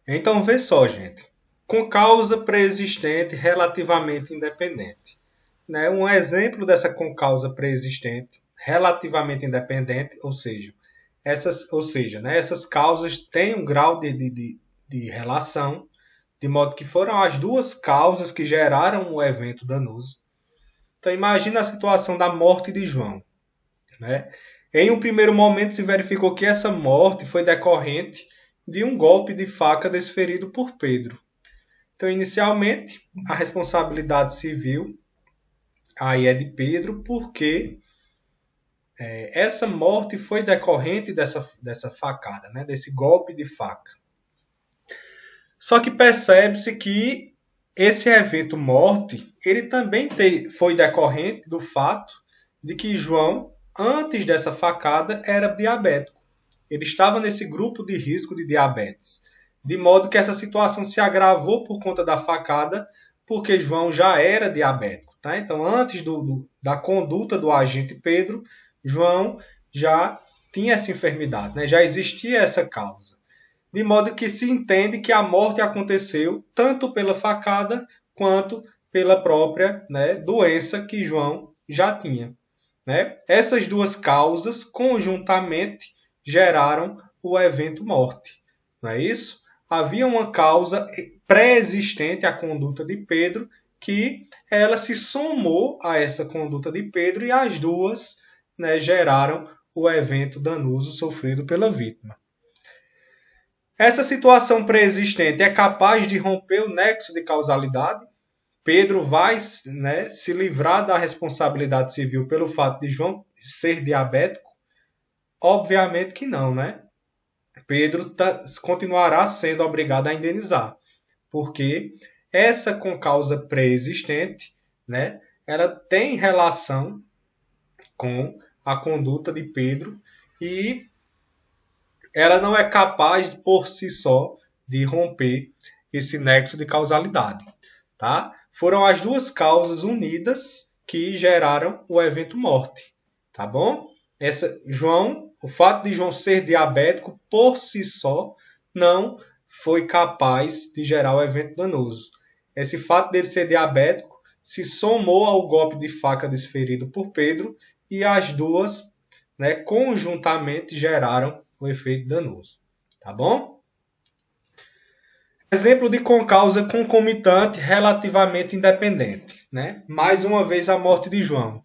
Então, vê só, gente. Com causa preexistente relativamente independente. Né? Um exemplo dessa concausa preexistente relativamente independente, ou seja, essas causas têm um grau de relação, de modo que foram as duas causas que geraram o evento danoso. Então, imagina a situação da morte de João. Né? Em um primeiro momento, se verificou que essa morte foi decorrente de um golpe de faca desferido por Pedro. Então, inicialmente, a responsabilidade civil aí é de Pedro, porque essa morte foi decorrente dessa facada, né? Desse golpe de faca. Só que percebe-se que esse evento morte, ele também foi decorrente do fato de que João, antes dessa facada, era diabético. Ele estava nesse grupo de risco de diabetes. De modo que essa situação se agravou por conta da facada, porque João já era diabético. Tá? Então, antes da conduta do agente Pedro, João já tinha essa enfermidade, né? Já existia essa causa. De modo que se entende que a morte aconteceu tanto pela facada quanto pela própria, né, doença que João já tinha. Né? Essas duas causas conjuntamente geraram o evento morte. Não é isso? Havia uma causa pré-existente à conduta de Pedro que ela se somou a essa conduta de Pedro e as duas, né, geraram o evento danoso sofrido pela vítima. Essa situação pré-existente é capaz de romper o nexo de causalidade? Pedro vai, né, se livrar da responsabilidade civil pelo fato de João ser diabético? Obviamente que não, né? Pedro continuará sendo obrigado a indenizar, porque essa concausa pré-existente, né, ela tem relação com a conduta de Pedro e ela não é capaz por si só de romper esse nexo de causalidade, tá? Foram as duas causas unidas que geraram o evento morte, tá bom? O fato de João ser diabético por si só não foi capaz de gerar o evento danoso. Esse fato dele ser diabético se somou ao golpe de faca desferido por Pedro e as duas, né, conjuntamente geraram o efeito danoso. Tá bom? Exemplo de concausa concomitante relativamente independente. Né? Mais uma vez a morte de João.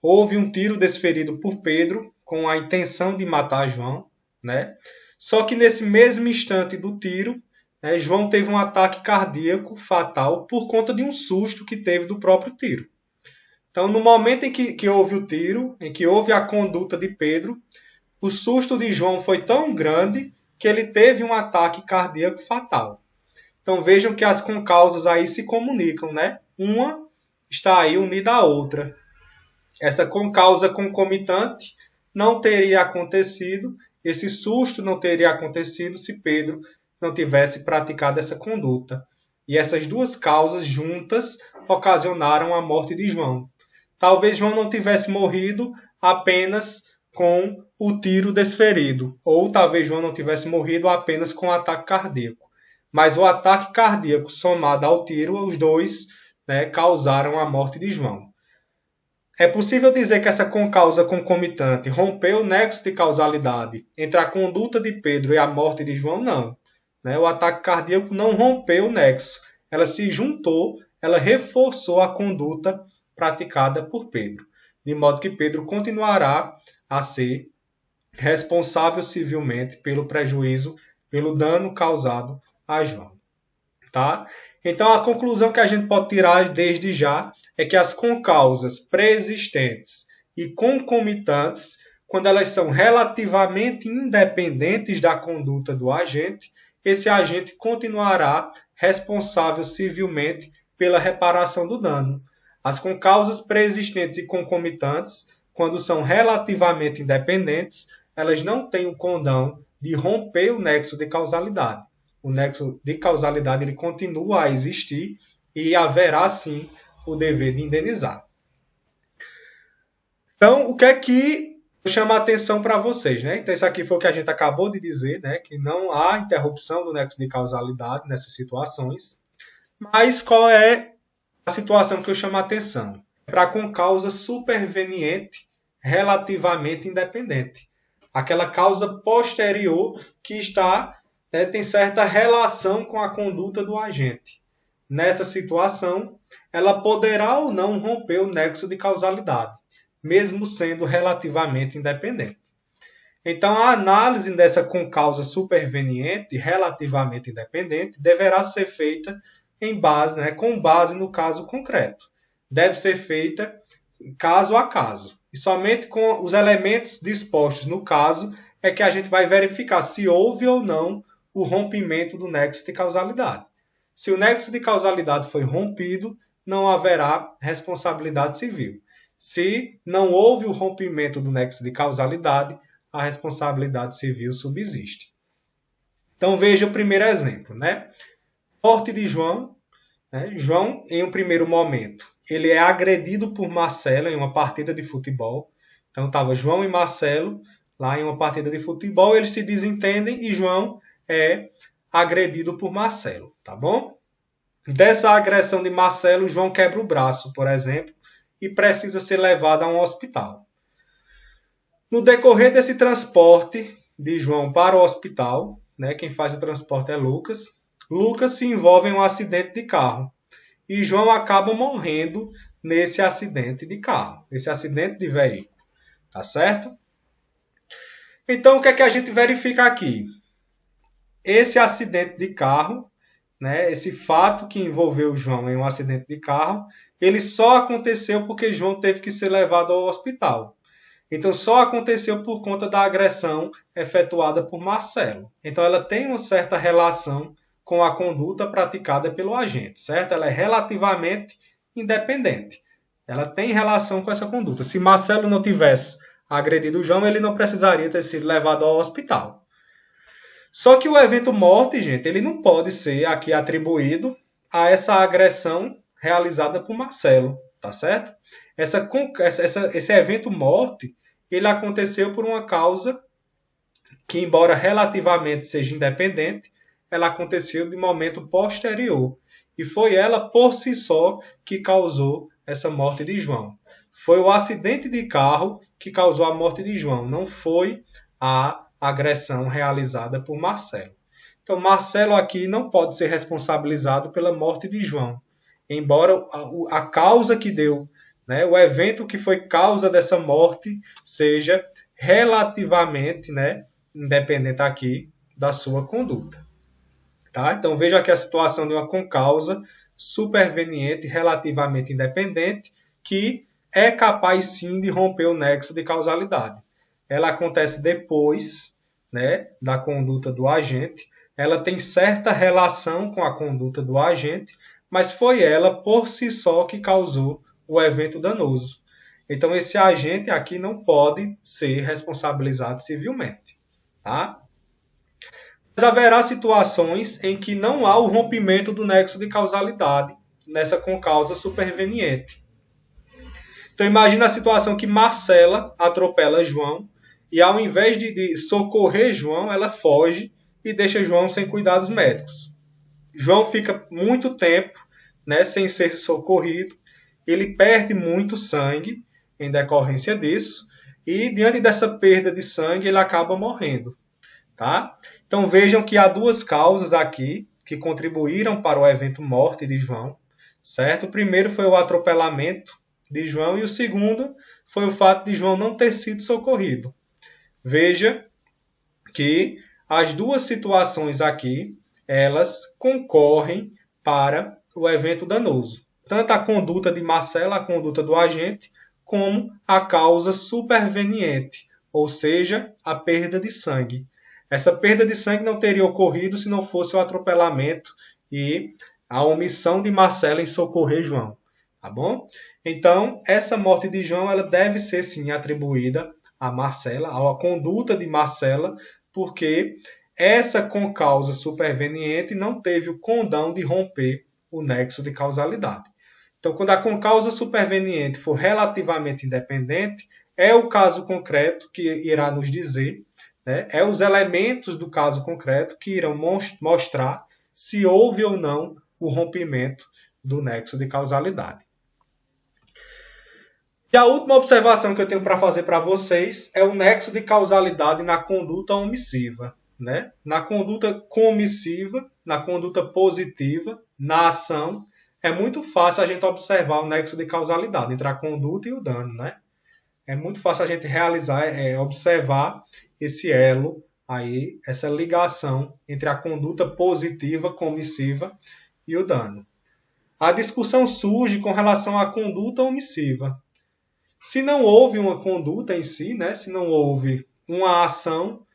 Houve um tiro desferido por Pedro com a intenção de matar João. Né? Só que nesse mesmo instante do tiro, né, João teve um ataque cardíaco fatal por conta de um susto que teve do próprio tiro. Então, no momento em que houve o tiro, em que houve a conduta de Pedro, o susto de João foi tão grande que ele teve um ataque cardíaco fatal. Então vejam que as concausas aí se comunicam, né? Uma está aí unida à outra. Essa concausa concomitante não teria acontecido, esse susto não teria acontecido se Pedro não tivesse praticado essa conduta. E essas duas causas juntas ocasionaram a morte de João. Talvez João não tivesse morrido apenas com o tiro desferido, ou talvez João não tivesse morrido apenas com o ataque cardíaco. Mas o ataque cardíaco somado ao tiro, os dois, né, causaram a morte de João. É possível dizer que essa concausa concomitante rompeu o nexo de causalidade entre a conduta de Pedro e a morte de João? Não. Né? O ataque cardíaco não rompeu o nexo. Ela se juntou, ela reforçou a conduta praticada por Pedro. De modo que Pedro continuará a ser responsável civilmente pelo prejuízo, pelo dano causado a João. Tá? Então, a conclusão que a gente pode tirar desde já é que as concausas pré-existentes e concomitantes, quando elas são relativamente independentes da conduta do agente, esse agente continuará responsável civilmente pela reparação do dano. As concausas pré-existentes e concomitantes, quando são relativamente independentes, elas não têm o condão de romper o nexo de causalidade. O nexo de causalidade ele continua a existir e haverá sim o dever de indenizar. Então, o que é que Eu chamo a atenção para vocês, né? Então, isso aqui foi o que a gente acabou de dizer, né? Que não há interrupção do nexo de causalidade nessas situações. Mas qual é a situação que eu chamo a atenção? Para com causa superveniente relativamente independente. Aquela causa posterior que está, né, tem certa relação com a conduta do agente. Nessa situação, ela poderá ou não romper o nexo de causalidade, mesmo sendo relativamente independente. Então, a análise dessa concausa superveniente relativamente independente deverá ser feita em base, né, com base no caso concreto. Deve ser feita caso a caso. E somente com os elementos dispostos no caso é que a gente vai verificar se houve ou não o rompimento do nexo de causalidade. Se o nexo de causalidade foi rompido, não haverá responsabilidade civil. Se não houve o rompimento do nexo de causalidade, a responsabilidade civil subsiste. Então veja o primeiro exemplo, né? Morte de João, né? João, em um primeiro momento, ele é agredido por Marcelo em uma partida de futebol. Então estava João e Marcelo lá em uma partida de futebol, eles se desentendem e João é agredido por Marcelo, tá bom? Dessa agressão de Marcelo, João quebra o braço, por exemplo, e precisa ser levado a um hospital. No decorrer desse transporte de João para o hospital, né, quem faz o transporte é Lucas. Lucas se envolve em um acidente de carro e João acaba morrendo nesse acidente de carro, nesse acidente de veículo, tá certo? Então, o que é que a gente verifica aqui? Esse acidente de carro, né, esse fato que envolveu João em um acidente de carro, ele só aconteceu porque João teve que ser levado ao hospital. Então, só aconteceu por conta da agressão efetuada por Marcelo. Então, ela tem uma certa relação com a conduta praticada pelo agente, certo? Ela é relativamente independente. Ela tem relação com essa conduta. Se Marcelo não tivesse agredido o João, ele não precisaria ter sido levado ao hospital. Só que o evento morte, gente, ele não pode ser aqui atribuído a essa agressão realizada por Marcelo, tá certo? Esse evento morte, ele aconteceu por uma causa que, embora relativamente seja independente, ela aconteceu de momento posterior. E foi ela, por si só, que causou essa morte de João. Foi o acidente de carro que causou a morte de João, não foi a agressão realizada por Marcelo. Então, Marcelo aqui não pode ser responsabilizado pela morte de João, embora a causa que deu, né, o evento que foi causa dessa morte seja relativamente, né, independente aqui da sua conduta. Tá? Então veja aqui a situação de uma concausa superveniente relativamente independente que é capaz sim de romper o nexo de causalidade. Ela acontece depois, né, da conduta do agente, ela tem certa relação com a conduta do agente, mas foi ela por si só que causou o evento danoso. Então esse agente aqui não pode ser responsabilizado civilmente. Tá? Mas haverá situações em que não há o rompimento do nexo de causalidade nessa concausa superveniente. Então imagina a situação que Marcela atropela João e ao invés de socorrer João, ela foge e deixa João sem cuidados médicos. João fica muito tempo, né, sem ser socorrido, ele perde muito sangue em decorrência disso e diante dessa perda de sangue ele acaba morrendo. Tá? Então vejam que há duas causas aqui que contribuíram para o evento morte de João, certo? O primeiro foi o atropelamento de João e o segundo foi o fato de João não ter sido socorrido. Veja que as duas situações aqui, elas concorrem para o evento danoso. Tanto a conduta de Marcelo, a conduta do agente, como a causa superveniente, ou seja, a perda de sangue. Essa perda de sangue não teria ocorrido se não fosse o atropelamento e a omissão de Marcelo em socorrer João. Tá bom? Então, essa morte de João ela deve ser sim atribuída a Marcela, à conduta de Marcela, porque essa concausa superveniente não teve o condão de romper o nexo de causalidade. Então, quando a concausa superveniente for relativamente independente, é o caso concreto que irá nos dizer, né? É os elementos do caso concreto que irão mostrar se houve ou não o rompimento do nexo de causalidade. E a última observação que eu tenho para fazer para vocês é o nexo de causalidade na conduta omissiva. Né? Na conduta comissiva, na conduta positiva, na ação, é muito fácil a gente observar o nexo de causalidade entre a conduta e o dano. Né? É muito fácil a gente realizar, observar esse elo aí, essa ligação entre a conduta positiva, comissiva e o dano. A discussão surge com relação à conduta omissiva. Se não houve uma conduta em si, né? Se não houve uma ação,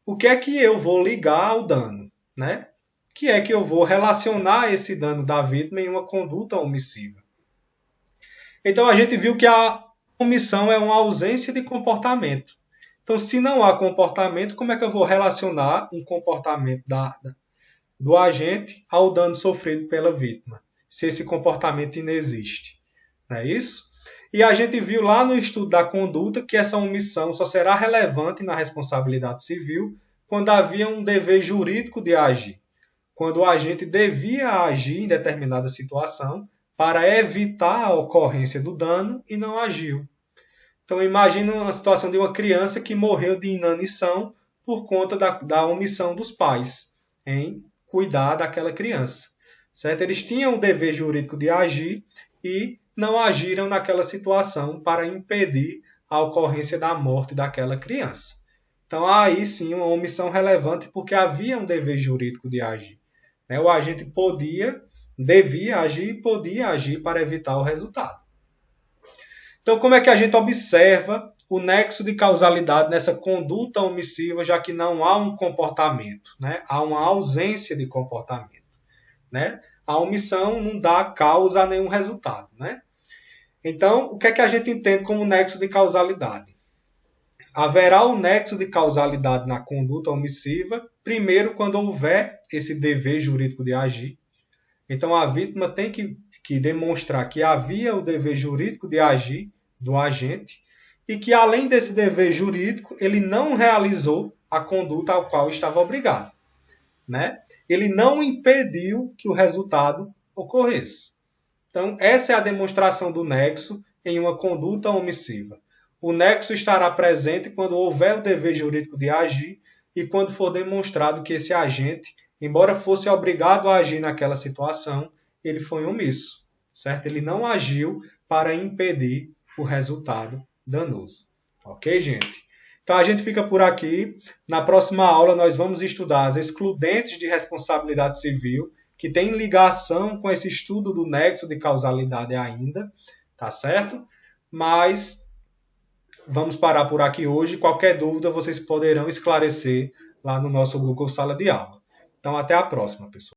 o que é que eu vou ligar ao dano? Né? O que é que eu vou relacionar esse dano da vítima em uma conduta omissiva? Então a gente viu que a omissão é uma ausência de comportamento. Então, se não há comportamento, como é que eu vou relacionar um comportamento do agente ao dano sofrido pela vítima? Se esse comportamento inexiste. Não é isso? E a gente viu lá no estudo da conduta que essa omissão só será relevante na responsabilidade civil quando havia um dever jurídico de agir. Quando o agente devia agir em determinada situação para evitar a ocorrência do dano e não agiu. Então, imagine uma situação de uma criança que morreu de inanição por conta da omissão dos pais em cuidar daquela criança. Certo? Eles tinham o dever jurídico de agir e não agiram naquela situação para impedir a ocorrência da morte daquela criança. Então, aí sim, uma omissão relevante porque havia um dever jurídico de agir. O agente devia agir e podia agir para evitar o resultado. Então, como é que a gente observa o nexo de causalidade nessa conduta omissiva, já que não há um comportamento, né? Há uma ausência de comportamento. Né? A omissão não dá causa a nenhum resultado. Né? Então, o que é que a gente entende como nexo de causalidade? Haverá um nexo de causalidade na conduta omissiva, primeiro, quando houver esse dever jurídico de agir. Então, a vítima tem que demonstrar que havia o dever jurídico de agir do agente e que, além desse dever jurídico, ele não realizou a conduta ao qual estava obrigado. Né? Ele não impediu que o resultado ocorresse. Então, essa é a demonstração do nexo em uma conduta omissiva. O nexo estará presente quando houver o dever jurídico de agir e quando for demonstrado que esse agente, embora fosse obrigado a agir naquela situação, ele foi omisso, certo? Ele não agiu para impedir o resultado danoso. Ok, gente? Então, a gente fica por aqui. Na próxima aula, nós vamos estudar as excludentes de responsabilidade civil, que tem ligação com esse estudo do nexo de causalidade ainda, tá certo? Mas vamos parar por aqui hoje. Qualquer dúvida, vocês poderão esclarecer lá no nosso Google Sala de Aula. Então, até a próxima, pessoal.